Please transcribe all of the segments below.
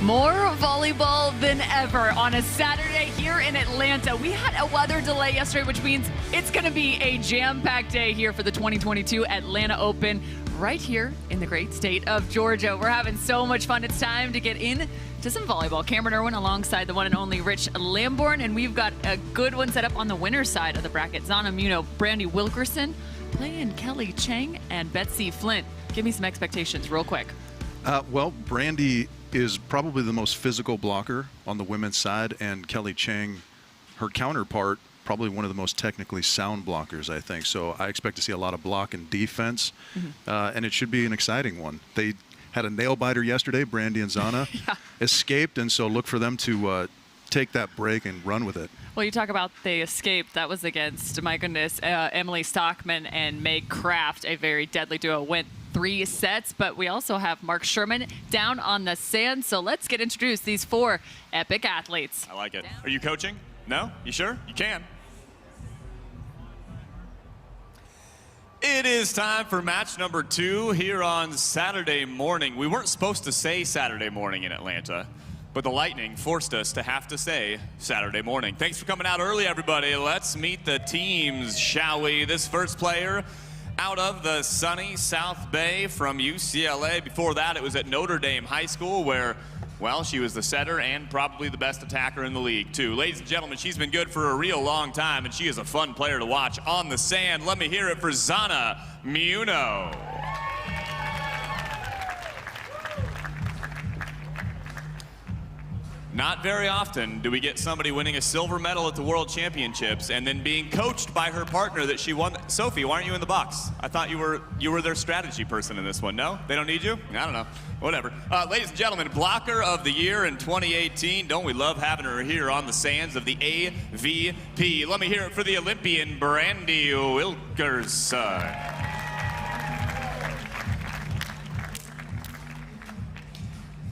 More volleyball than ever on a Saturday here in Atlanta. We had a weather delay yesterday, which means it's going to be a jam-packed day here for the 2022 Atlanta Open right here in the great state of Georgia. We're having so much fun. It's time to get in to some volleyball. Cameron Irwin alongside the one and only Rich Lamborn, and we've got a good one set up on the winner's side of the bracket. Zana Muno, Brandy Wilkerson, playing Kelly Cheng and Betsy Flint. Give me some expectations real quick. Well, Brandy is probably the most physical blocker on the women's side, and Kelly Cheng, her counterpart, probably one of the most technically sound blockers, I think. So I expect to see a lot of block and defense, and it should be an exciting one. They had a nail biter yesterday, Brandy and Zana escaped, and so look for them to take that break and run with it. Well, you talk about they escaped. That was against, my goodness, Emily Stockman and Meg Kraft, a very deadly duo. Went 3 sets, but we also have Mark Sherman down on the sand. So let's get introduced these 4 epic athletes. I like it. Are you coaching? No? You sure? You can. It is time for match number 2 here on Saturday morning. We weren't supposed to say Saturday morning in Atlanta, but the lightning forced us to have to say Saturday morning. Thanks for coming out early, everybody. Let's meet the teams, shall we? This first player out of the sunny South Bay from UCLA. Before that, it was at Notre Dame High School where, well, she was the setter and probably the best attacker in the league, too. Ladies and gentlemen, she's been good for a real long time, and she is a fun player to watch on the sand. Let me hear it for Zana Muno. Not very often do we get somebody winning a silver medal at the World Championships and then being coached by her partner that she won. Sophie, why aren't you in the box? I thought you were their strategy person in this one. No? They don't need you? I don't know. Whatever. Ladies and gentlemen, blocker of the year in 2018. Don't we love having her here on the sands of the AVP? Let me hear it for the Olympian Brandy Wilkerson.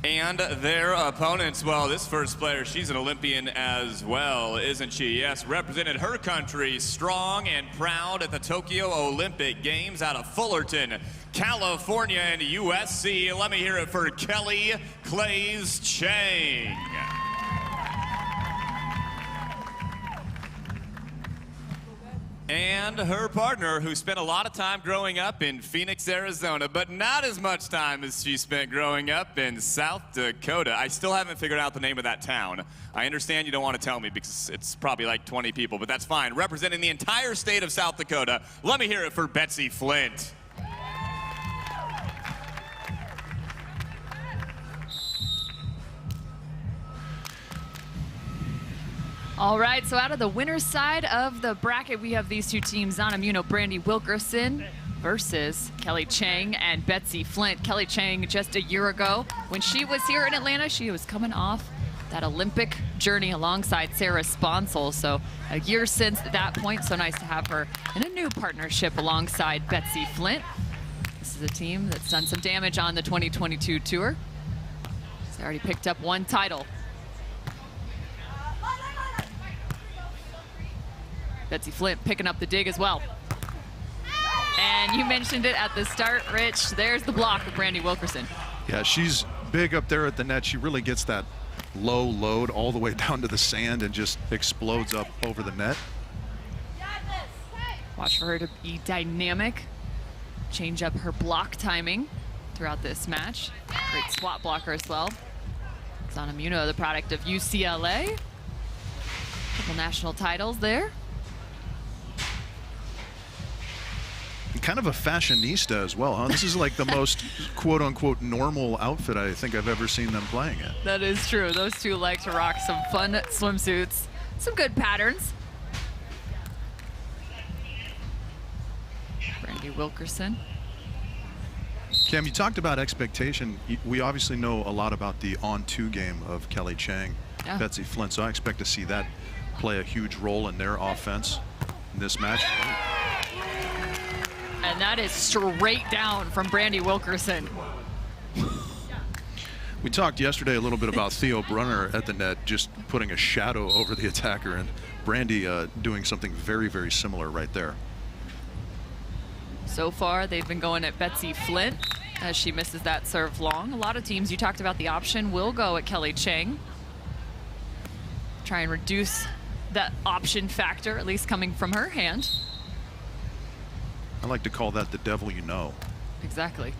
And their opponents, well, this first player, she's an Olympian as well, isn't she? Yes, represented her country strong and proud at the Tokyo Olympic Games out of Fullerton, California, and USC. Let me hear it for Kelly Clays Cheng. And her partner, who spent a lot of time growing up in Phoenix, Arizona, but not as much time as she spent growing up in South Dakota. I still haven't figured out the name of that town. I understand you don't want to tell me because it's probably like 20 people, but that's fine. Representing the entire state of South Dakota, let me hear it for Betsy Flint. All right, so out of the winner's side of the bracket, we have these 2 teams, Zana Muno, Brandy Wilkerson versus Kelly Cheng and Betsy Flint. Kelly Cheng, just a year ago, when she was here in Atlanta, she was coming off that Olympic journey alongside Sarah Sponsel. So a year since that point, so nice to have her in a new partnership alongside Betsy Flint. This is a team that's done some damage on the 2022 tour. She's already picked up 1 title. Betsy Flint picking up the dig as well. And you mentioned it at the start, Rich. There's the block of Brandy Wilkerson. Yeah, she's big up there at the net. She really gets that low load all the way down to the sand and just explodes up over the net. Watch for her to be dynamic, change up her block timing throughout this match. Great swat blocker as well. Zana Muno, the product of UCLA. Couple national titles there. Kind of a fashionista as well, huh? This is like the most quote-unquote normal outfit I think I've ever seen them playing in. That is true. Those 2 like to rock some fun swimsuits, some good patterns. Brandy Wilkerson. Cam, you talked about expectation. We obviously know a lot about the on-2 game of Kelly Cheng, Betsy Flint, so I expect to see that play a huge role in their offense in this match. And that is straight down from Brandy Wilkerson. We talked yesterday a little bit about Theo Brunner at the net, just putting a shadow over the attacker, and Brandy doing something very, very similar right there. So far, they've been going at Betsy Flint. as she misses that serve long. A lot of teams, you talked about the option, will go at Kelly Cheng. Try and reduce that option factor, at least coming from her hand. I like to call that the devil you know. Exactly.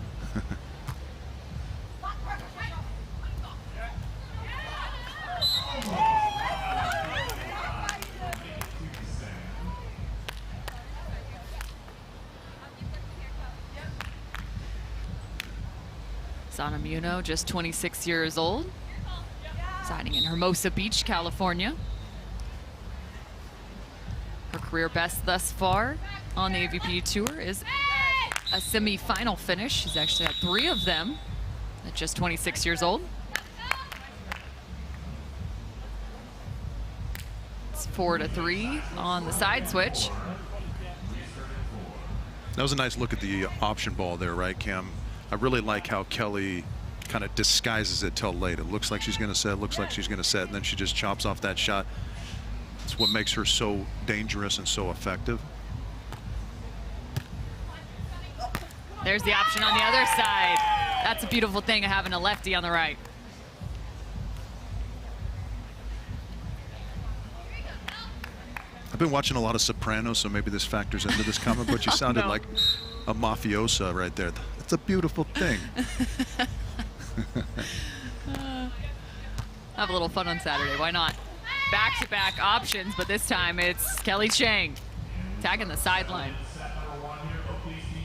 Muno, just 26 years old, residing in Hermosa Beach, California. Her career best thus far on the AVP Tour is a semi-final finish. She's actually had 3 of them at just 26 years old. It's 4-3 on the side switch. That was a nice look at the option ball there, right, Cam? I really like how Kelly kind of disguises it till late. It looks like she's going to set, looks like she's going to set, and then she just chops off that shot. It's what makes her so dangerous and so effective. There's the option on the other side. That's a beautiful thing of having a lefty on the right. I've been watching a lot of Sopranos, so maybe this factors into this comment, but you sounded no. like a mafiosa right there. It's a beautiful thing. Have a little fun on Saturday, why not? Back-to-back options, but this time it's Kelly Cheng tagging the sideline.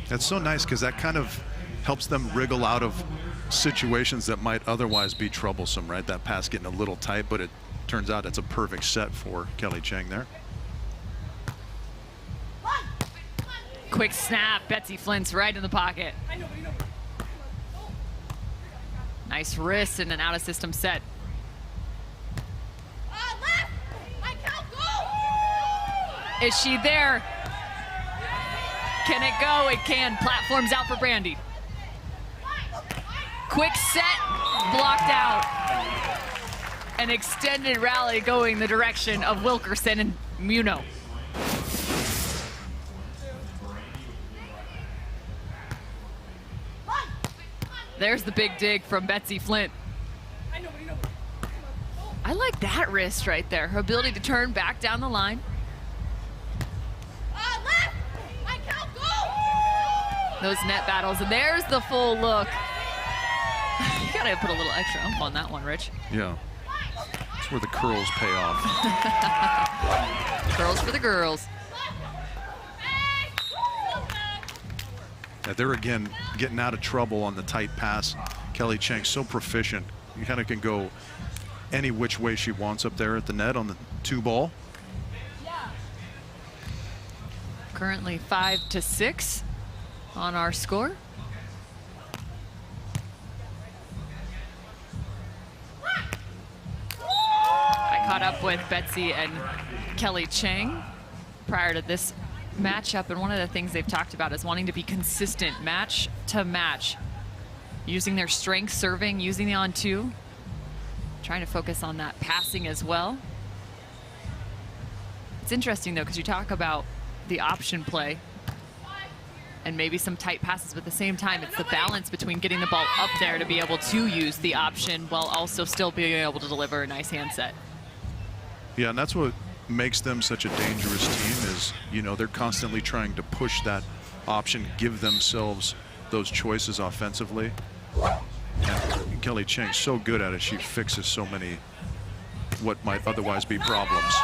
That's so nice because that kind of helps them wriggle out of situations that might otherwise be troublesome, right? That pass getting a little tight, but it turns out it's a perfect set for Kelly Cheng there. Quick snap, Betsy Flint's right in the pocket. Nice wrist and an out-of-system set. Is she there? Can it go? It can. Platform's out for Brandy. Quick set, blocked out. An extended rally going the direction of Wilkerson and Muno. There's the big dig from Betsy Flint. I like that wrist right there. Her ability to turn back down the line. Those net battles, and there's the full look. You gotta put a little extra oomph on that one, Rich. Yeah. That's where the curls pay off. Curls for the girls. Yeah, they're again getting out of trouble on the tight pass. Kelly Cheng so proficient. You kind of can go any which way she wants up there at the net on the 2-ball. Currently 5-6 on our score. I caught up with Betsy and Kelly Cheng prior to this matchup, and one of the things they've talked about is wanting to be consistent match to match, using their strength serving, using the on-2, trying to focus on that passing as well. It's interesting though, because you talk about the option play and maybe some tight passes, but at the same time it's the balance between getting the ball up there to be able to use the option while also still being able to deliver a nice hand set. Yeah, and that's what makes them such a dangerous team is, you know, they're constantly trying to push that option, give themselves those choices offensively. And Kelly Cheng's so good at it, she fixes so many what might otherwise be problems.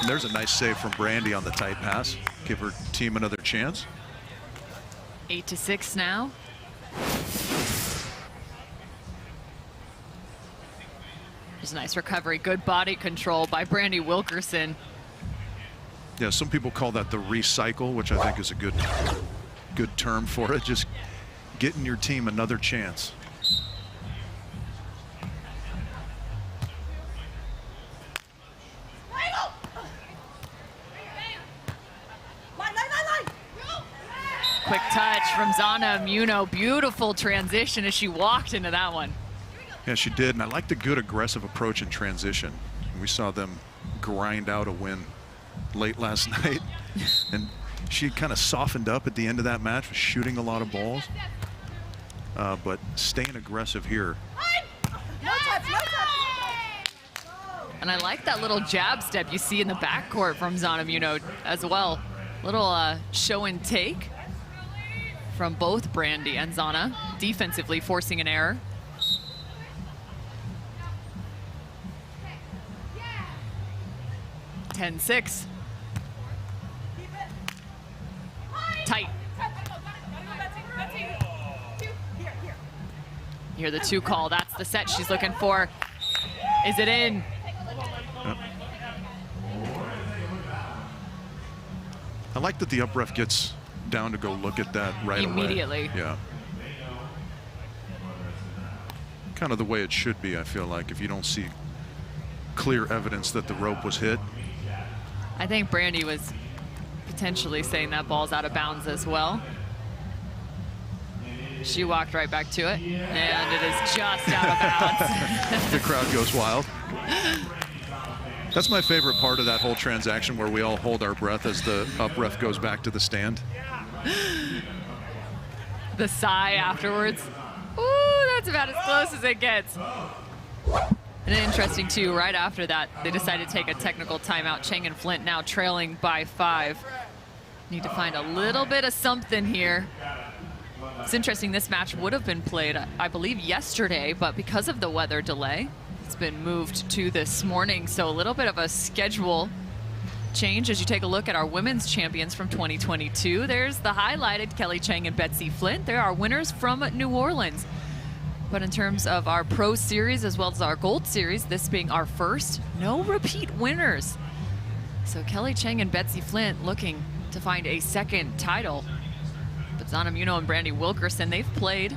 And there's a nice save from Brandy on the tight pass. Give her team another chance. 8-6 now. There's a nice recovery, good body control by Brandy Wilkerson. Yeah, some people call that the recycle, which I think is a good term for it. Just getting your team another chance. Quick touch from Muno. Beautiful transition as she walked into that one. Yeah, she did, and I like the good aggressive approach in transition. We saw them grind out a win late last night, and She kind of softened up at the end of that match, was shooting a lot of balls, but staying aggressive here. No touch, no touch. And I like that little jab step you see in the backcourt from Zana Muno as well. Little show and take from both Brandy and Zana, defensively forcing an error. Yeah. 10-6. Tight. You hear the 2 call. That's the set she's looking for. Is it in? I like that the up ref gets down to go look at that right immediately. away. Yeah. Kind of the way it should be, I feel like, if you don't see clear evidence that the rope was hit. I think Brandy was potentially saying that ball's out of bounds as well. She walked right back to it, and it is just out of bounds. The crowd goes wild. That's my favorite part of that whole transaction, where we all hold our breath as the up ref goes back to the stand. The sigh afterwards. Ooh, that's about as close as it gets. And interesting too, right after that, they decided to take a technical timeout. Cheng and Flint now trailing by 5. Need to find a little bit of something here. It's interesting, this match would have been played, I believe, yesterday, but because of the weather delay, it's been moved to this morning. So a little bit of a schedule change as you take a look at our women's champions from 2022. There's the highlighted Kelly Cheng and Betsy Flint. They're our winners from New Orleans. But in terms of our Pro Series as well as our Gold Series, this being our first, no repeat winners. So Kelly Cheng and Betsy Flint looking to find a second title. But Zana Muno and Brandy Wilkerson, they've played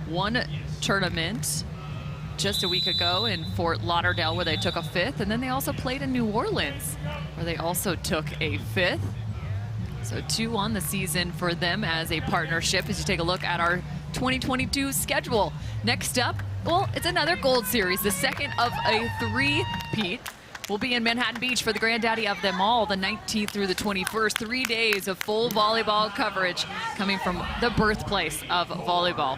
one tournament just a week ago in Fort Lauderdale, where they took a 5th, and then they also played in New Orleans, where they also took a 5th. So 2 on the season for them as a partnership as you take a look at our 2022 schedule. Next up, well, it's another Gold Series, the second of a 3-peat. We'll be in Manhattan Beach for the granddaddy of them all, the 19th through the 21st. 3 days of full volleyball coverage coming from the birthplace of volleyball.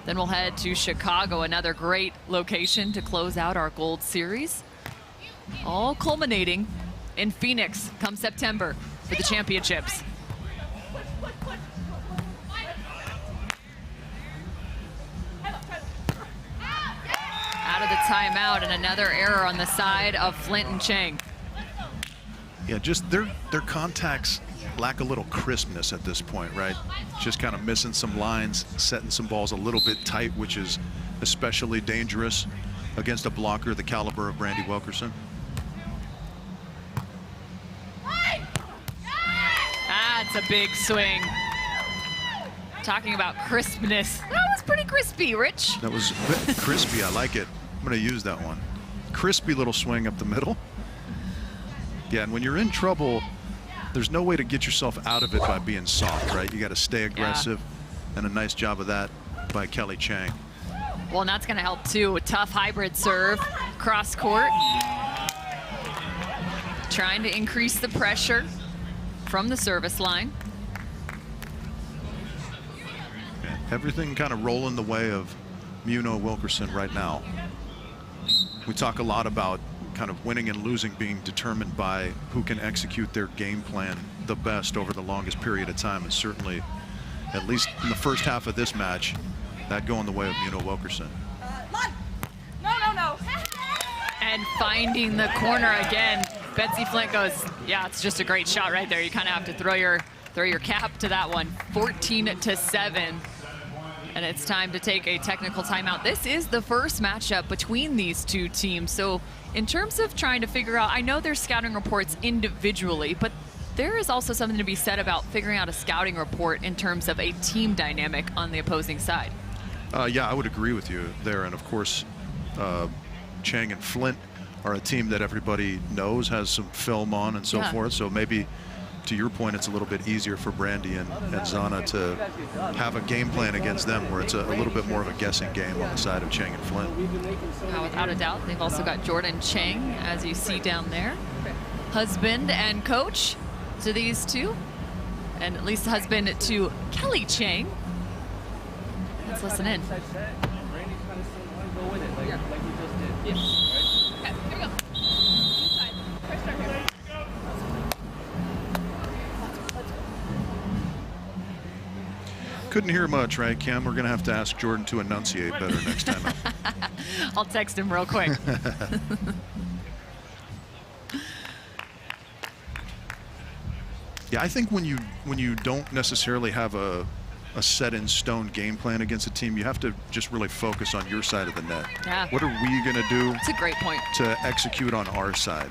Then we'll head to Chicago, another great location to close out our Gold Series. All culminating in Phoenix come September for the championships. Out of the timeout, and another error on the side of Flint and Cheng. Yeah, just their contacts lack a little crispness at this point, right? Just kind of missing some lines, setting some balls a little bit tight, which is especially dangerous against a blocker the caliber of Brandy Wilkerson. That's a big swing. Talking about crispness. That was pretty crispy, Rich. That was crispy. I like it. I'm going to use that one. Crispy little swing up the middle. Yeah, and when you're in trouble, there's no way to get yourself out of it by being soft, right? You got to stay aggressive, and a nice job of that by Kelly Cheng. Well, and that's going to help too. A tough hybrid serve, cross court. Trying to increase the pressure from the service line. Everything kind of rolling the way of Muno Wilkerson right now. We talk a lot about kind of winning and losing being determined by who can execute their game plan the best over the longest period of time, and certainly, at least in the first half of this match, that going the way of Muno Wilkerson. No. And finding the corner again. Betsy Flint goes, yeah, it's just a great shot right there. You kind of have to throw your cap to that one. 14-7. And it's time to take a technical timeout. This is the first matchup between these two teams. So in terms of trying to figure out, I know there's scouting reports individually, but there is also something to be said about figuring out a scouting report in terms of a team dynamic on the opposing side. Yeah, I would agree with you there. And of course, Cheng and Flint are a team that everybody knows, has some film on and so forth. So maybe, to your point, it's a little bit easier for Brandy and Zana to have a game plan against them, where it's a little bit more of a guessing game on the side of Cheng and Flint. Now, without a doubt, they've also got Jordan Cheng, as you see down there. Husband and coach to these two. and at least husband to Kelly Cheng. Let's listen in. Brandy's kind of saying, why go with it, like you just did. Yeah. Right? Okay, here we go. Inside. First start here. Couldn't hear much, right, Kim? We're going to have to ask Jordan to enunciate better next time out. I'll text him real quick. Yeah, I think when you don't necessarily have a set in stone game plan against a team, you have to just really focus on your side of the net. Yeah. What are we going to do It's a great point. to execute on our side?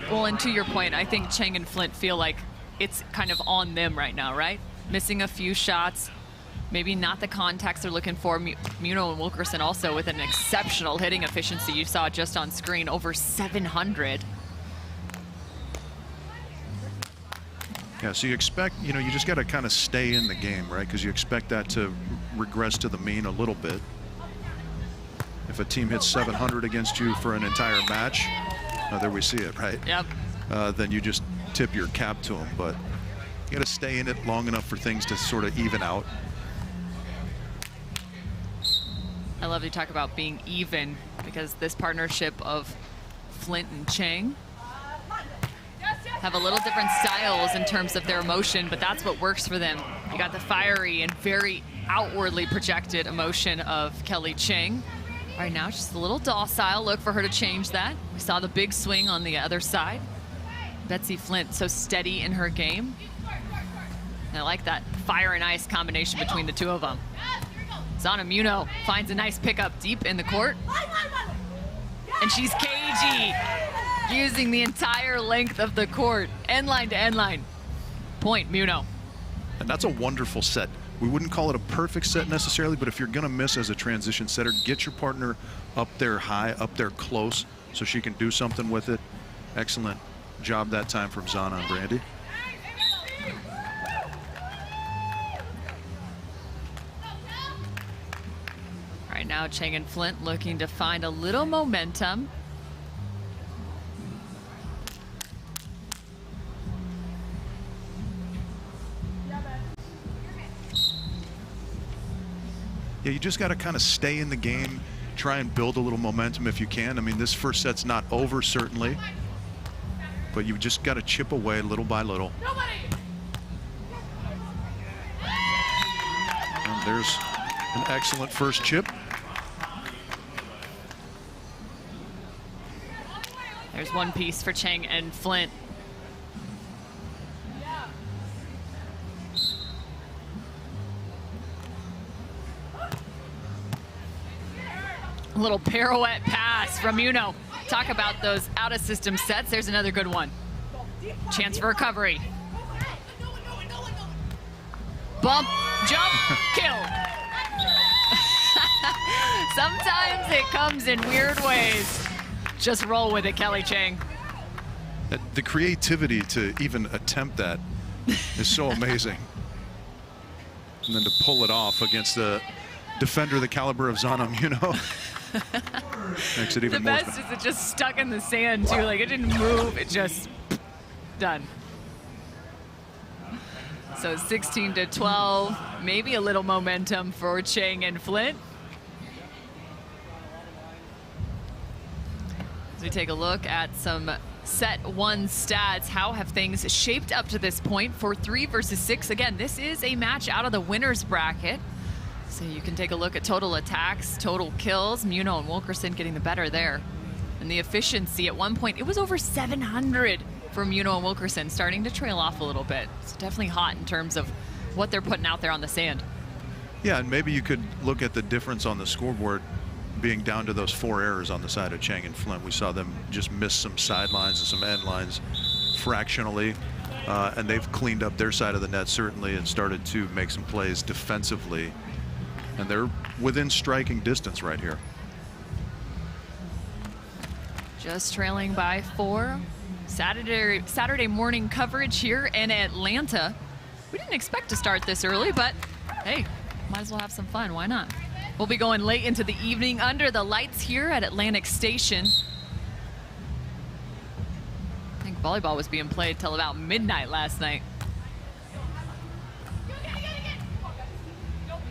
Well, and to your point, I think Cheng and Flint feel like it's kind of on them right now, right? Missing a few shots, maybe not the contacts they're looking for. Muno and Wilkerson also with an exceptional hitting efficiency. You saw just on screen, over 700. Yeah, so you expect, you just got to kind of stay in the game, right? Because you expect that to regress to the mean a little bit. If a team hits 700 against you for an entire match, there we see it, right? Yep. Then you just tip your cap to them. But you got to stay in it long enough for things to sort of even out. I love you talk about being even, because this partnership of Flint and Cheng have a little different styles in terms of their emotion, but that's what works for them. You got the fiery and very outwardly projected emotion of Kelly Cheng. Right now, just a little docile. Look for her to change that. We saw the big swing on the other side. Betsy Flint, so steady in her game. And I like that fire and ice combination between the two of them. Zana Muno finds a nice pickup deep in the court. And she's cagey, using the entire length of the court, end line to end line. Point, Muno. And that's a wonderful set. We wouldn't call it a perfect set necessarily, but if you're going to miss as a transition setter, get your partner up there high, up there close, so she can do something with it. Excellent job that time from Zana and Brandy. Right now, Cheng and Flint looking to find a little momentum. Yeah, you just got to kind of stay in the game, try and build a little momentum if you can. I mean, this first set's not over, certainly, but you just got to chip away little by little. And there's an excellent first chip. There's one piece for Cheng and Flint. A little pirouette pass from Muno. Talk about those out-of-system sets. There's another good one. Chance for recovery. Bump, jump, kill. Sometimes it comes in weird ways. Just roll with it, Kelly Cheng. The creativity to even attempt that is so amazing. And then to pull it off against a defender the caliber of Zana Muno makes it even The more best fun. is it just stuck in the sand too. Like, it didn't move, it just done. So 16-12, maybe a little momentum for Cheng and Flint. As we take a look at some set one stats, how have things shaped up to this point for 3 versus 6? Again, this is a match out of the winner's bracket. So you can take a look at total attacks, total kills. Muno and Wilkerson getting the better there. And the efficiency at one point, it was over 700 for Muno and Wilkerson, starting to trail off a little bit. It's definitely hot in terms of what they're putting out there on the sand. Yeah, and maybe you could look at the difference on the scoreboard being down to those 4 errors on the side of Cheng and Flint. We saw them just miss some sidelines and some end lines fractionally, and they've cleaned up their side of the net certainly and started to make some plays defensively. And they're within striking distance right here. Just trailing by 4. Saturday morning coverage here in Atlanta. We didn't expect to start this early, but hey, might as well have some fun. Why not? We'll be going late into the evening under the lights here at Atlantic Station. I think volleyball was being played till about midnight last night.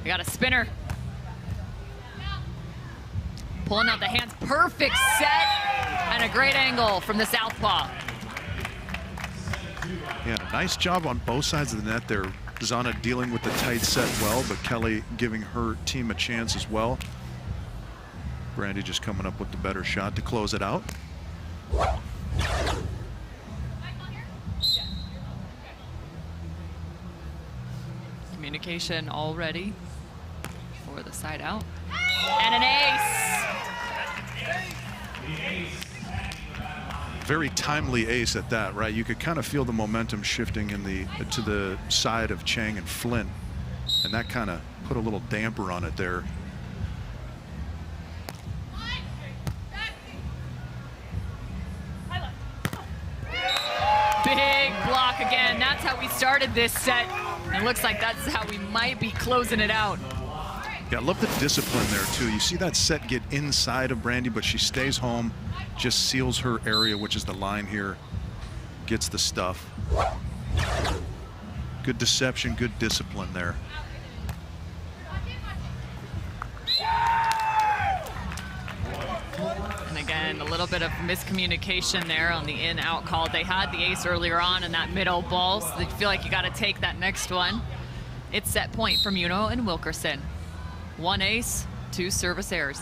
We got a spinner. Pulling out the hands, perfect set, and a great angle from the southpaw. Yeah, a nice job on both sides of the net there. Zana dealing with the tight set well, but Kelly giving her team a chance as well. Brandy just coming up with the better shot to close it out. Communication already for the side out. And an ace. Very timely ace at that, right? You could kind of feel the momentum shifting in to the side of Cheng and Flint, and that kind of put a little damper on it there. Big block again. That's how we started this set. It looks like that's how we might be closing it out. Yeah, I love the discipline there too. You see that set get inside of Brandy, but she stays home, just seals her area, which is the line here, gets the stuff. Good deception, good discipline there. And again, a little bit of miscommunication there on the in-out call. They had the ace earlier on in that middle ball, so they feel like you got to take that next one. It's set point for Muno and Wilkerson. 1 ace, 2 service errors.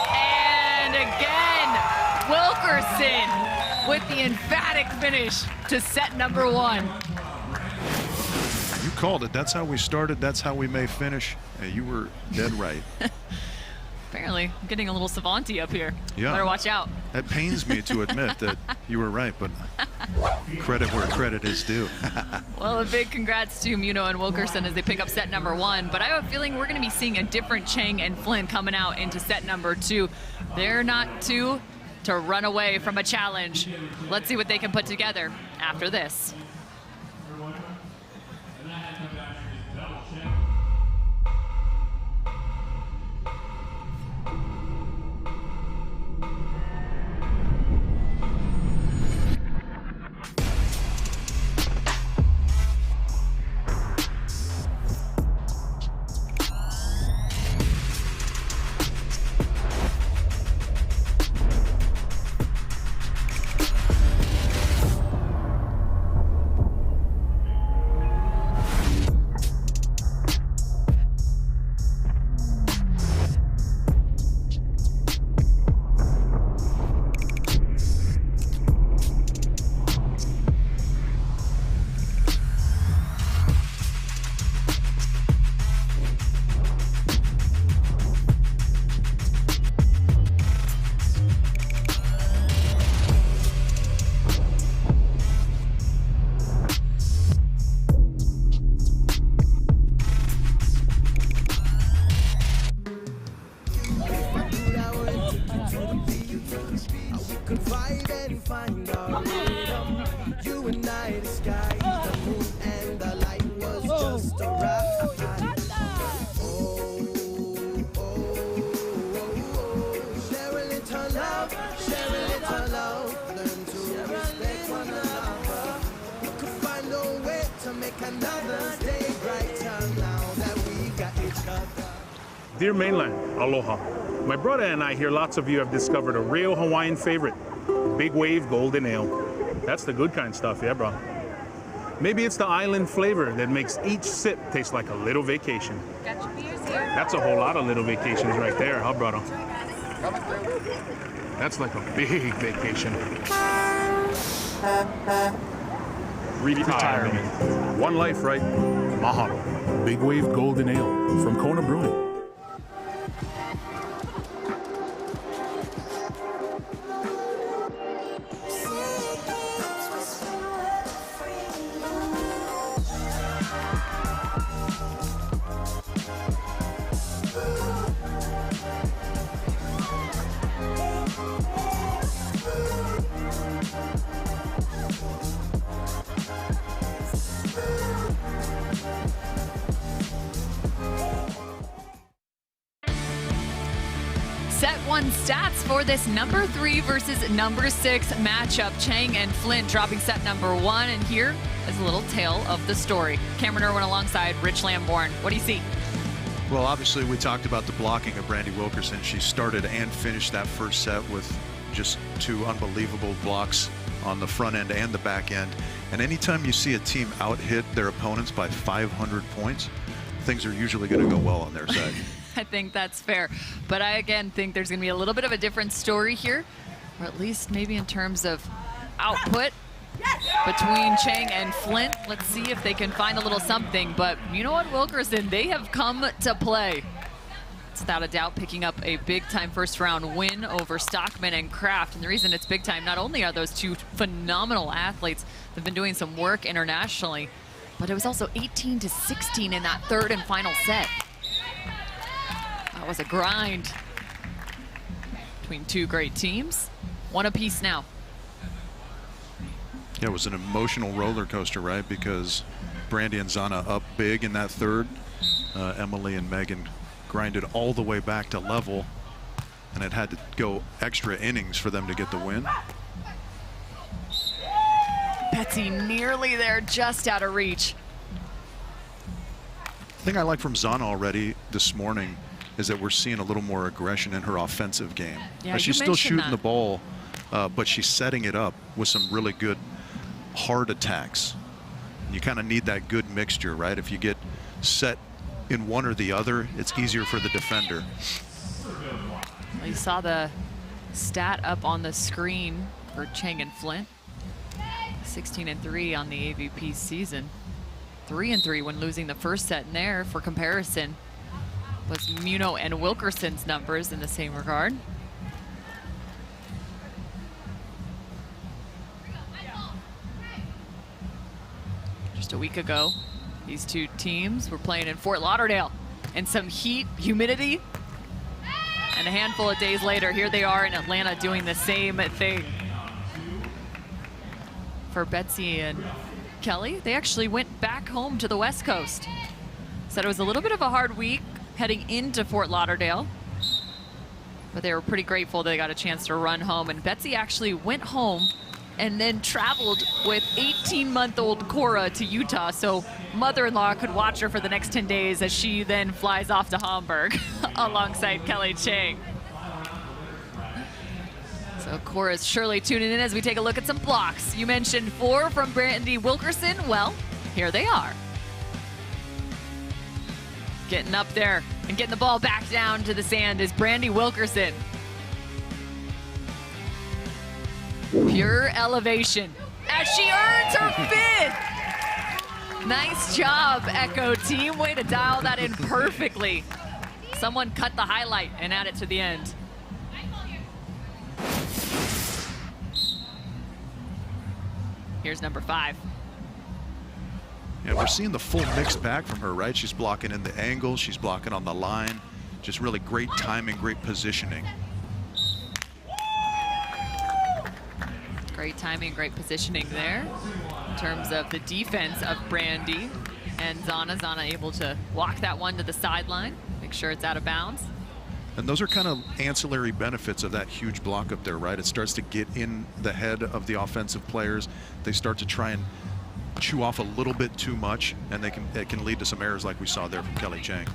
And again, Wilkerson with the emphatic finish to set number 1. You called it. That's how we started. That's how we may finish. Hey, you were dead right. Apparently, I'm getting a little savanty up here. Yeah. Better watch out. It pains me to admit that you were right, but credit where credit is due. Well, a big congrats to Muno and Wilkerson as they pick up set number 1. But I have a feeling we're going to be seeing a different Cheng and Flint coming out into set number 2. They're not two to run away from a challenge. Let's see what they can put together after this. Dear Mainland, aloha. My brother and I hear lots of you have discovered a real Hawaiian favorite, Big Wave Golden Ale. That's the good kind of stuff, yeah, bro. Maybe it's the island flavor that makes each sip taste like a little vacation. Got your beers here. That's a whole lot of little vacations right there, huh, brother? That's like a big vacation. Retirement. One life, right? Mahalo. Big Wave Golden Ale from Kona Brewing. for this number 3 versus number 6 matchup. Cheng and Flint dropping set number 1, and here is a little tale of the story. Cameron Irwin alongside Rich Lamborn. What do you see? Well, obviously, we talked about the blocking of Brandy Wilkerson. She started and finished that first set with just 2 unbelievable blocks on the front end and the back end. And anytime you see a team out-hit their opponents by 500 points, things are usually going to go well on their side. I think that's fair. But I, again, think there's going to be a little bit of a different story here, or at least maybe in terms of output between Cheng and Flint. Let's see if they can find a little something. But Muno and Wilkerson, they have come to play. It's without a doubt picking up a big-time first-round win over Stockman and Kraft. And the reason it's big-time, not only are those 2 phenomenal athletes that have been doing some work internationally, but it was also 18-16 in that 3rd and final set. That was a grind between 2 great teams. 1 apiece now. Yeah, it was an emotional roller coaster, right? Because Brandy and Zana up big in that 3rd. Emily and Megan grinded all the way back to level, and it had to go extra innings for them to get the win. Betsy nearly there, just out of reach. The thing I like from Zana already this morning is that we're seeing a little more aggression in her offensive game. Yeah, she's still shooting the ball, but she's setting it up with some really good hard attacks. You kind of need that good mixture, right? If you get set in one or the other, it's easier for the defender. Well, you saw the stat up on the screen for Cheng and Flint. 16-3 on the AVP season. 3-3 when losing the first set in there. For comparison, was Muno and Wilkerson's numbers in the same regard. Just a week ago, these 2 teams were playing in Fort Lauderdale in some heat, humidity, and a handful of days later, here they are in Atlanta doing the same thing. For Betsy and Kelly, they actually went back home to the West Coast. Said it was a little bit of a hard week heading into Fort Lauderdale, but they were pretty grateful they got a chance to run home. And Betsy actually went home and then traveled with 18-month-old Cora to Utah, so mother-in-law could watch her for the next 10 days as she then flies off to Hamburg alongside Kelly Cheng. So Cora's surely tuning in as we take a look at some blocks. You mentioned 4 from Brandy Wilkerson. Well, here they are. Getting up there and getting the ball back down to the sand is Brandy Wilkerson. Pure elevation as she earns her 5th. Nice job, Echo team. Way to dial that in perfectly. Someone cut the highlight and add it to the end. Here's number 5. Yeah, we're seeing the full mixed bag from her, right? She's blocking in the angle, she's blocking on the line. Just really great timing, great positioning. Great timing, great positioning there in terms of the defense of Brandy and Zana. Zana able to walk that one to the sideline, make sure it's out of bounds. And those are kind of ancillary benefits of that huge block up there, right? It starts to get in the head of the offensive players. They start to try and chew off a little bit too much, and it can lead to some errors like we saw there from Kelly Cheng.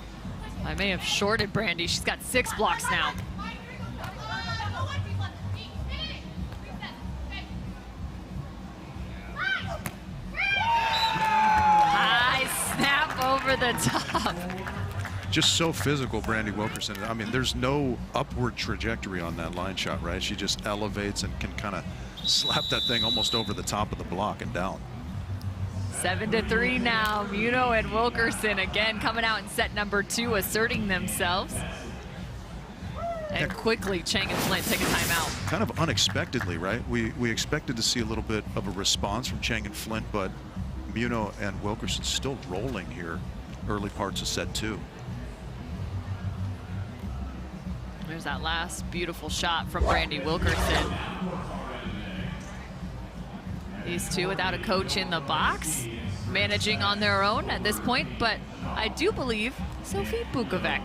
I may have shorted Brandy. She's got 6 blocks now. High snap over the top. Just so physical, Brandy Wilkerson. I mean, there's no upward trajectory on that line shot, right? She just elevates and can kind of slap that thing almost over the top of the block and down. 7-3 now. Muno and Wilkerson again coming out in set number 2, asserting themselves. And quickly, Cheng and Flint take a timeout. Kind of unexpectedly, right? We expected to see a little bit of a response from Cheng and Flint, but Muno and Wilkerson still rolling here early parts of set 2. There's that last beautiful shot from Brandy Wilkerson. These 2 without a coach in the box, managing on their own at this point, but I do believe Sophie Bukovic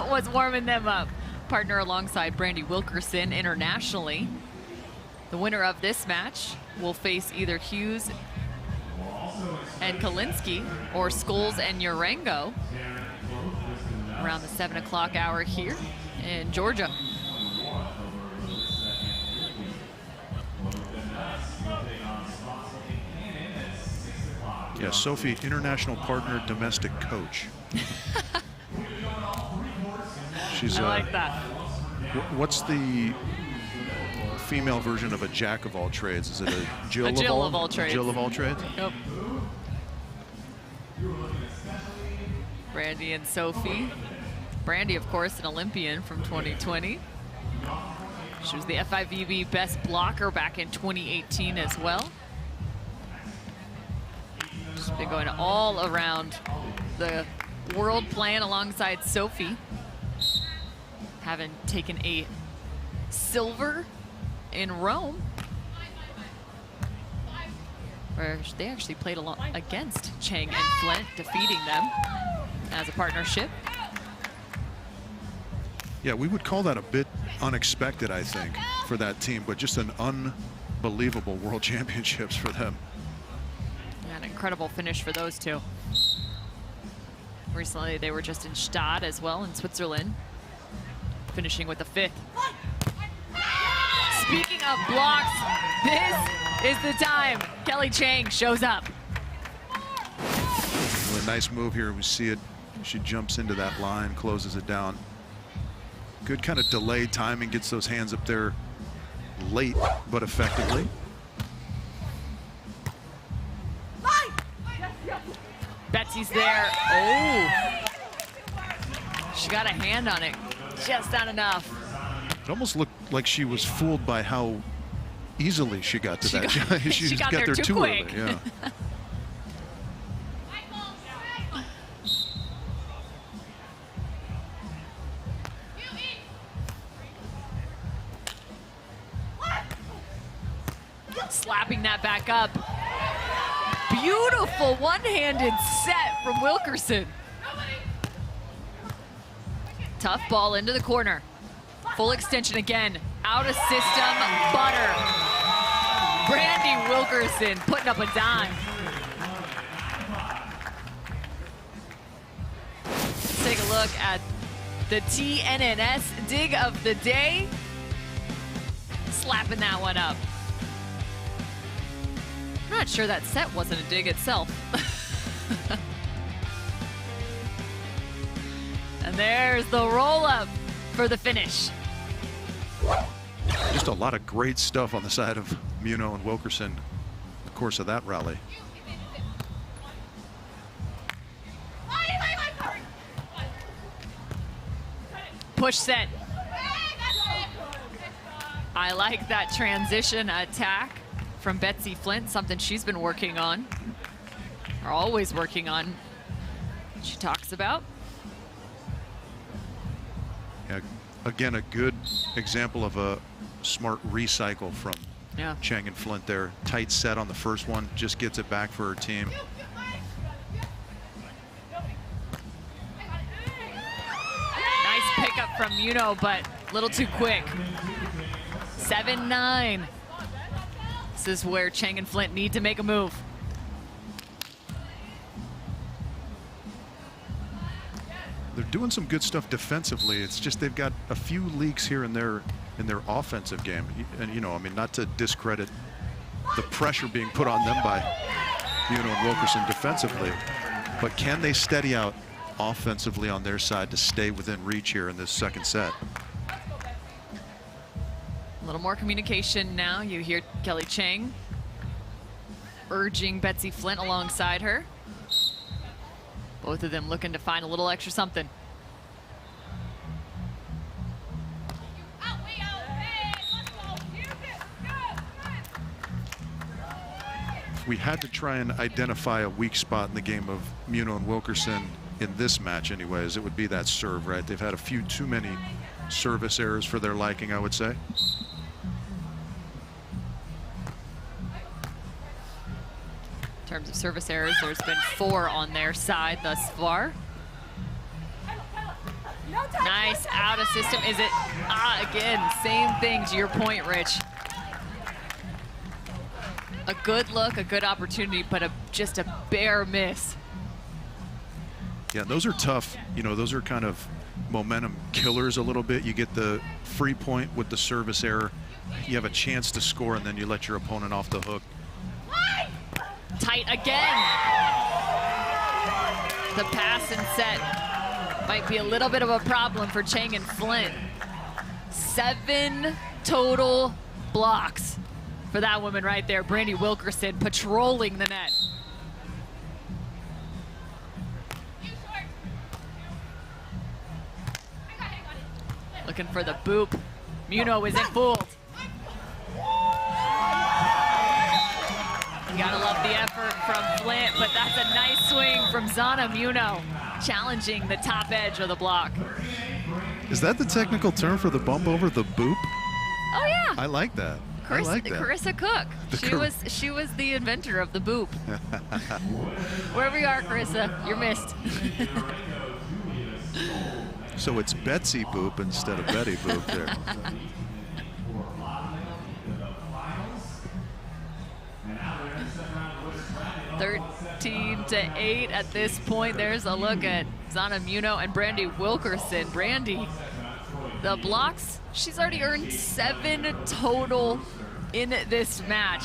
was warming them up partner alongside Brandy Wilkerson internationally. The winner of this match will face either Hughes and Kalinske or Scholes and Urango around the 7 o'clock hour here in Georgia. Yeah, Sophie, international partner, domestic coach. She's I like that. What's the female version of a jack of all trades? Is it a Jill, A Jill of all trades. Jill of all trades? Yep. Brandy and Sophie. Brandy, of course, an Olympian from 2020. She was the FIVB best blocker back in 2018 as well. She's been going all around the world playing alongside Sophie. Having taken a silver in Rome, where they actually played along against Cheng and Flint, defeating them as a partnership. Yeah, we would call that a bit unexpected, I think, for that team, but just an unbelievable World Championships for them. An incredible finish for those two. Recently, they were just in Stade as well in Switzerland, finishing with a 5th. Speaking of blocks, this is the time Kelly Cheng shows up. Well, a nice move here. We see it. She jumps into that line, closes it down. Good kind of delayed timing, gets those hands up there late, but effectively. Betsy's there. Oh. She got a hand on it. Just not enough. It almost looked like she was fooled by how easily she got to that. She just got there too quick. early. Yeah. Slapping that back up. Beautiful one-handed set from Wilkerson. Tough ball into the corner. Full extension again. Out of system, butter. Brandy Wilkerson putting up a dime. Let's take a look at the TNNS dig of the day. Slapping that one up. I'm not sure that set wasn't a dig itself. And there's the roll-up for the finish. Just a lot of great stuff on the side of Muno and Wilkerson in the course of that rally. Push set. I like that transition attack from Betsy Flint, something she's been working on, or always working on, she talks about. Yeah, again, a good example of a smart recycle from Cheng and Flint there. Tight set on the first one, just gets it back for her team. Nice pickup from Muno, but a little too quick. 7-9. This is where Cheng and Flint need to make a move. They're doing some good stuff defensively. It's just they've got a few leaks here and there in their offensive game. And, you know, I mean, not to discredit the pressure being put on them by Muno and Wilkerson defensively, but can they steady out offensively on their side to stay within reach here in this second set? A little more communication now. You hear Kelly Cheng urging Betsy Flint alongside her. Both of them looking to find a little extra something. If we had to try and identify a weak spot in the game of Muno and Wilkerson in this match anyways, it would be that serve, right? They've had a few too many service errors for their liking, I would say. In terms of service errors, there's been 4 on their side thus far. Nice out of system. Is it? Again, same thing to your point, Rich. A good look, a good opportunity, but just a bare miss. Yeah, those are tough. You know, those are kind of momentum killers a little bit. You get the free point with the service error. You have a chance to score, and then you let your opponent off the hook. Tight again. The pass and set might be a little bit of a problem for Cheng and Flint. 7 total blocks for that woman right there. Brandy Wilkerson patrolling the net. Looking for the boop. Muno isn't fooled. You gotta love the effort from Flint, but that's a nice swing from Zana Muno, challenging the top edge of the block. Is that the technical term for the bump over, the boop? Oh yeah. I like that. I like that. Carissa Cook. She was the inventor of the boop. Wherever you are, Carissa, you're missed. So it's Betsy Boop instead of Betty Boop there. 13-8 at this point. There's a look at Zana Muno and Brandy Wilkerson. Brandy, the blocks, she's already earned 7 total in this match.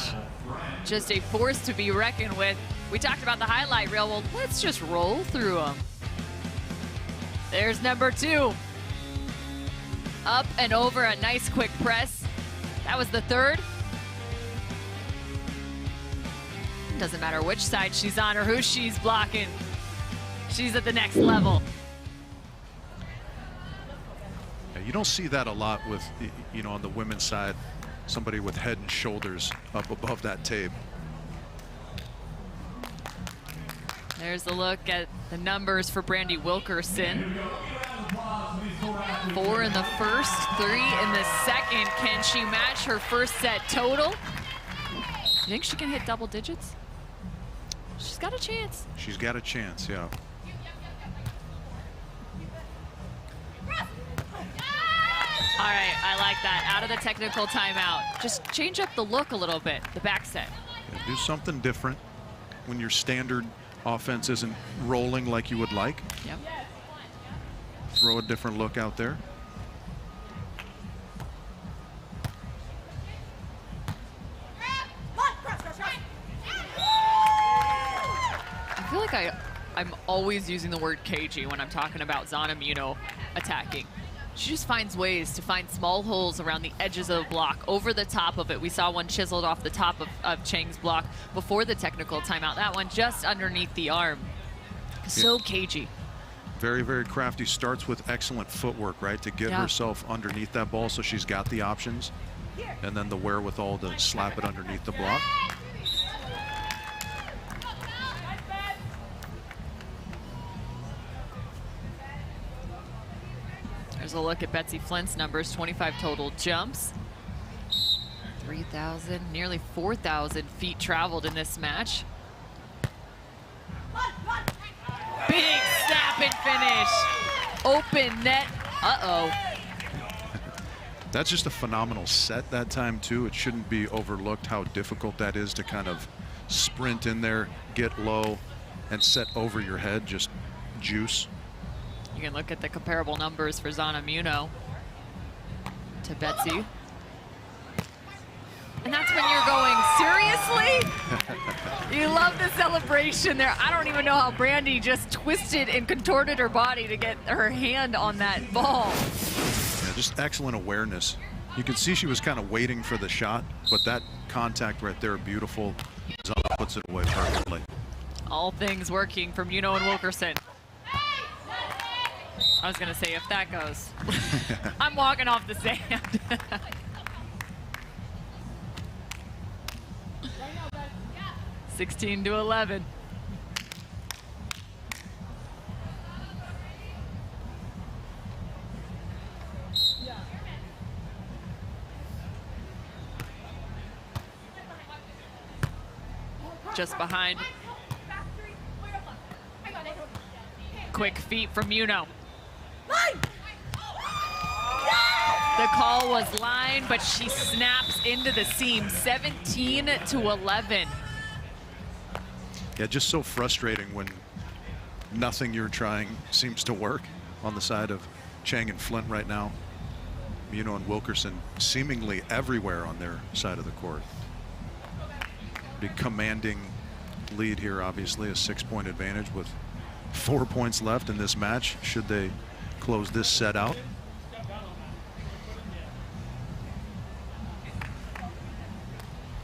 Just a force to be reckoned with. We talked about the highlight reel. Well, let's just roll through them. There's number 2. Up and over, a nice quick press. That was the 3rd. Doesn't matter which side she's on or who she's blocking. She's at the next level. Yeah, you don't see that a lot with, you know, on the women's side, somebody with head and shoulders up above that tape. There's a look at the numbers for Brandy Wilkerson. 4 in the first, 3 in the second. Can she match her first set total? You think she can hit double digits? She's got a chance. She's got a chance, yeah. All right, I like that. Out of the technical timeout. Just change up the look a little bit, the back set. Yeah, do something different when your standard offense isn't rolling like you would like. Yep. Throw a different look out there. I feel like I'm always using the word cagey when I'm talking about Zana Muno attacking. She just finds ways to find small holes around the edges of the block, over the top of it. We saw one chiseled off the top of Cheng's block before the technical timeout. That one just underneath the arm. So cagey. Very, very crafty. Starts with excellent footwork, right, to get herself underneath that ball, so she's got the options, and then the wherewithal to slap it underneath the block. There's a look at Betsy Flint's numbers. 25 total jumps, 3,000, nearly 4,000 feet traveled in this match. Big snap and finish. Open net. Uh-oh. That's just a phenomenal set that time, too. It shouldn't be overlooked how difficult that is to kind of sprint in there, get low, and set over your head, just juice. You can look at the comparable numbers for Zana Muno to Betsy. And that's when you're going, seriously? You love the celebration there. I don't even know how Brandy just twisted and contorted her body to get her hand on that ball. Yeah, just excellent awareness. You can see she was kind of waiting for the shot, but that contact right there, beautiful. Zana puts it away perfectly. All things working for Muno and Wilkerson. I was gonna say, if that goes, I'm walking off the sand. 16-11. Just behind. Quick feet from Muno. The call was line, but she snaps into the seam, 17-11. Yeah, just so frustrating when nothing you're trying seems to work on the side of Cheng and Flint right now. Muno and Wilkerson seemingly everywhere on their side of the court. Big commanding lead here, obviously, a 6-point advantage with 4 points left in this match should they close this set out.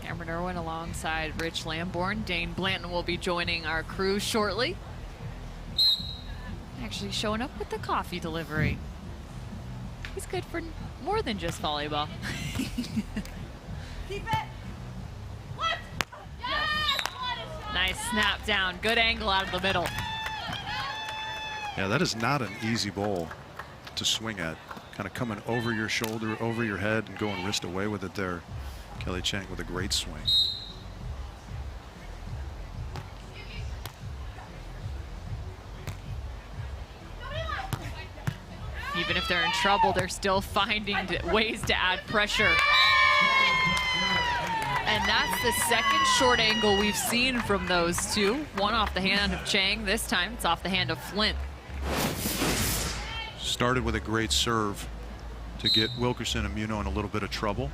Cameron Irwin alongside Rich Lamborn. Dane Blanton will be joining our crew shortly. Actually showing up with the coffee delivery. He's good for more than just volleyball. Keep it. What? Yes! Nice snap down. Good angle out of the middle. Yeah, that is not an easy ball to swing at. Kind of coming over your shoulder, over your head, and going wrist away with it there. Kelly Cheng with a great swing. Even if they're in trouble, they're still finding ways to add pressure. And that's the second short angle we've seen from those two. One off the hand of Cheng. This time it's off the hand of Flint. Started with a great serve to get Wilkerson and Muno in a little bit of trouble.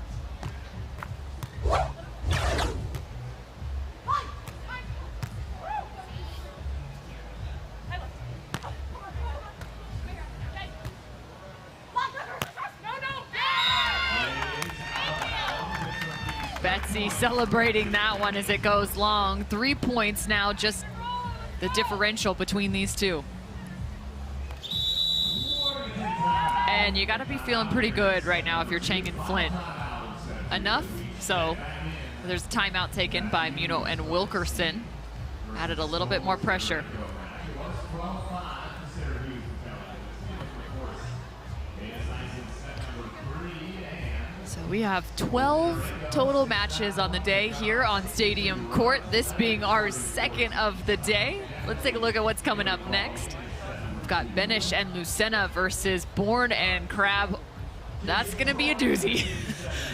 Betsy celebrating that one as it goes long. 3 points now, just the differential between these two. And you got to be feeling pretty good right now if you're Cheng and Flint. Enough so there's a timeout taken by Muno and Wilkerson. Added a little bit more pressure. So we have 12 total matches on the day here on Stadium Court, this being our second of the day. Let's take a look at what's coming up next. We've got Benish and Lucena versus Bourne and Crab. That's gonna be a doozy.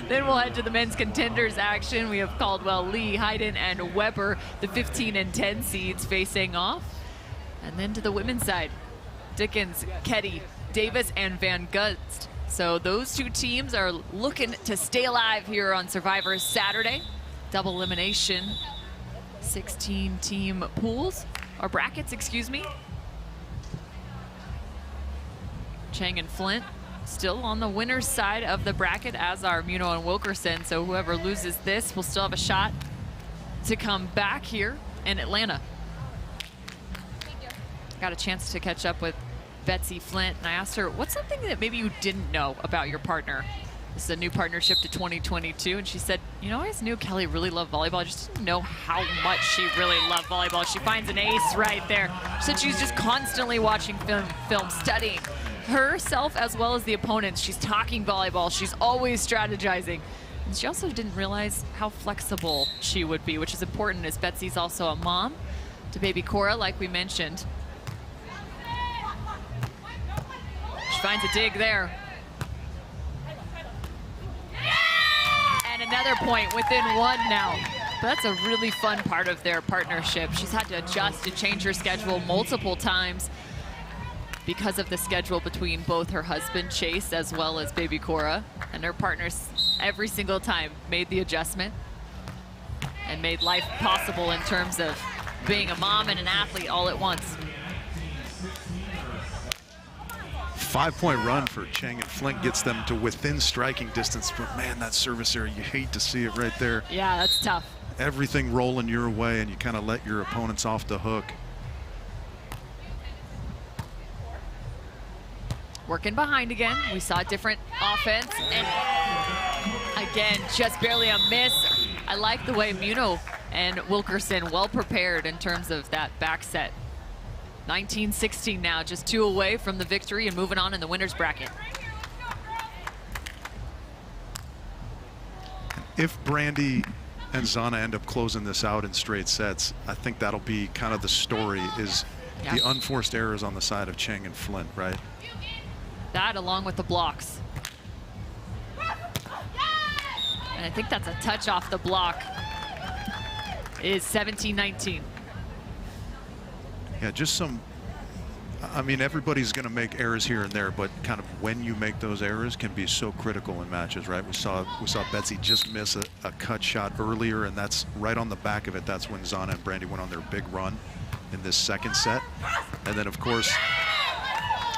Then we'll head to the men's contenders action. We have Caldwell, Lee, Hayden, and Weber, the 15 and 10 seeds facing off. And then to the women's side, Dickens, Ketty, Davis, and Van Gust. So those two teams are looking to stay alive here on Survivor Saturday. Double elimination, 16 team pools, or brackets, excuse me. Cheng and Flint still on the winner's side of the bracket, as are Muno and Wilkerson. So whoever loses this will still have a shot to come back here in Atlanta. Got a chance to catch up with Betsy Flint, and I asked her, what's something that maybe you didn't know about your partner? This is a new partnership to 2022, and she said, you know, I just knew Kelly really loved volleyball. I just didn't know how much she really loved volleyball. She finds an ace right there. She said she's just constantly watching film, studying herself as well as the opponents. She's talking volleyball. She's always strategizing. And she also didn't realize how flexible she would be, which is important, as Betsy's also a mom to baby Cora, like we mentioned. She finds a dig there. And another point within one now. But that's a really fun part of their partnership. She's had to adjust and change her schedule multiple times because of the schedule between both her husband, Chase, as well as baby Cora. And her partners every single time made the adjustment and made life possible in terms of being a mom and an athlete all at once. 5-point run for Cheng and Flint gets them to within striking distance, but man, that service area, you hate to see it right there. Yeah, that's tough. Everything rolling your way, and you kind of let your opponents off the hook. Working behind again. We saw a different offense, and again, just barely a miss. I like the way Muno and Wilkerson well prepared in terms of that back set. 19-16 now, just 2 away from the victory and moving on in the winner's bracket. If Brandy and Zana end up closing this out in straight sets, I think that'll be kind of the story, is the unforced errors on the side of Cheng and Flint, right? That along with the blocks. And I think that's a touch off the block. It is 17-19. Yeah, just some, I mean, everybody's going to make errors here and there, but kind of when you make those errors can be so critical in matches, right? We saw Betsy just miss a cut shot earlier, and that's right on the back of it. That's when Zana and Brandy went on their big run in this second set. And then, of course,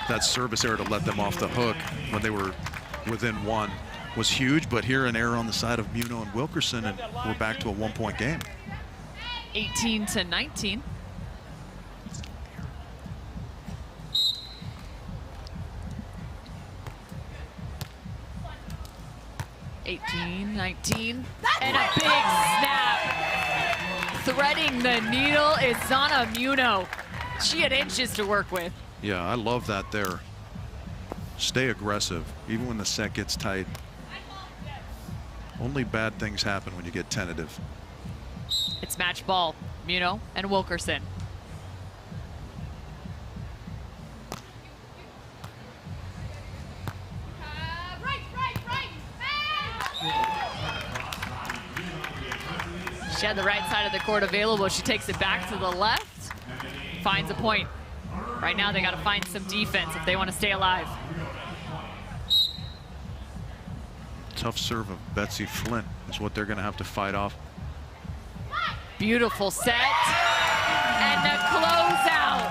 that service error to let them off the hook when they were within one was huge, but here an error on the side of Muno and Wilkerson, and we're back to a one-point game. 18-19. $18-19, and a big snap. Threading the needle is Zana Muno. She had inches to work with. Yeah, I love that there. Stay aggressive, even when the set gets tight. Only bad things happen when you get tentative. It's match ball, Muno and Wilkerson. She had the right side of the court available. She takes it back to the left, finds a point. Right now they got to find some defense if they want to stay alive. Tough serve of Betsy Flint is what they're going to have to fight off. Beautiful set. And the closeout.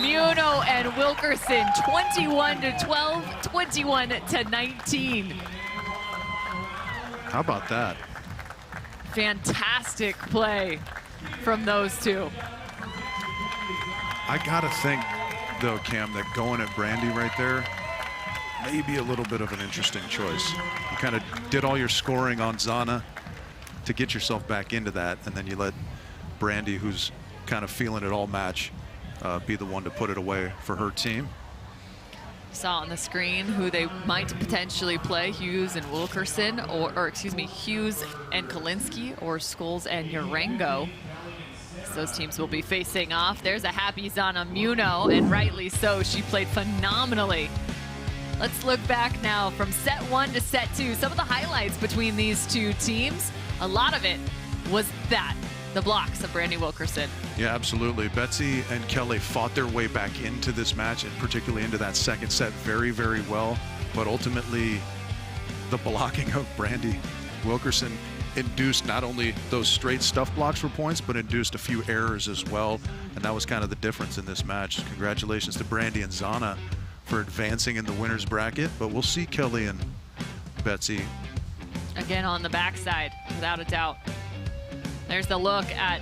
Muno and Wilkerson, 21-12, 21-19. How about that? Fantastic play from those two. I got to think, though, Cam, that going at Brandy right there may be a little bit of an interesting choice. You kind of did all your scoring on Zana to get yourself back into that, and then you let Brandy, who's kind of feeling it all match, be the one to put it away for her team. Saw on the screen who they might potentially play, Hughes and Wilkerson, or excuse me, Hughes and Kalinsky, or Scholes and Urango. So those teams will be facing off. There's a happy Zana Muno, and rightly so. She played phenomenally. Let's look back now from set 1 to set 2. Some of the highlights between these two teams, a lot of it was the blocks of Brandy Wilkerson. Yeah, absolutely. Betsy and Kelly fought their way back into this match, and particularly into that second set very, very well. But ultimately, the blocking of Brandy Wilkerson induced not only those straight stuff blocks for points, but induced a few errors as well. And that was kind of the difference in this match. Congratulations to Brandy and Zana for advancing in the winner's bracket. But we'll see Kelly and Betsy again on the backside, without a doubt. There's the look at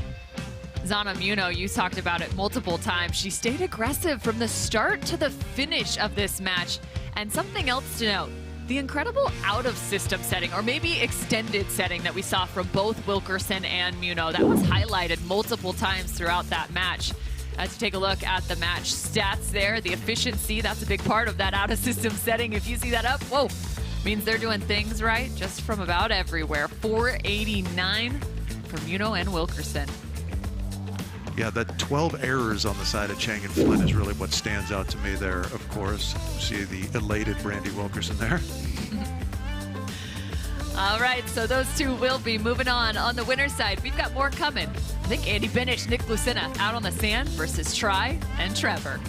Zana Muno. You talked about it multiple times. She stayed aggressive from the start to the finish of this match. And something else to note, the incredible out-of-system setting, or maybe extended setting that we saw from both Wilkerson and Muno. That was highlighted multiple times throughout that match. As you take a look at the match stats there, the efficiency, that's a big part of that out-of-system setting. If you see that up, whoa, means they're doing things right just from about everywhere. 489 for Muno and Wilkerson. Yeah, that 12 errors on the side of Cheng and Flint is really what stands out to me there, of course. See the elated Brandy Wilkerson there. All right, so those two will be moving on the winner's side. We've got more coming. I think Andy Bennett, Nick Lucena out on the sand versus Try and Trevor.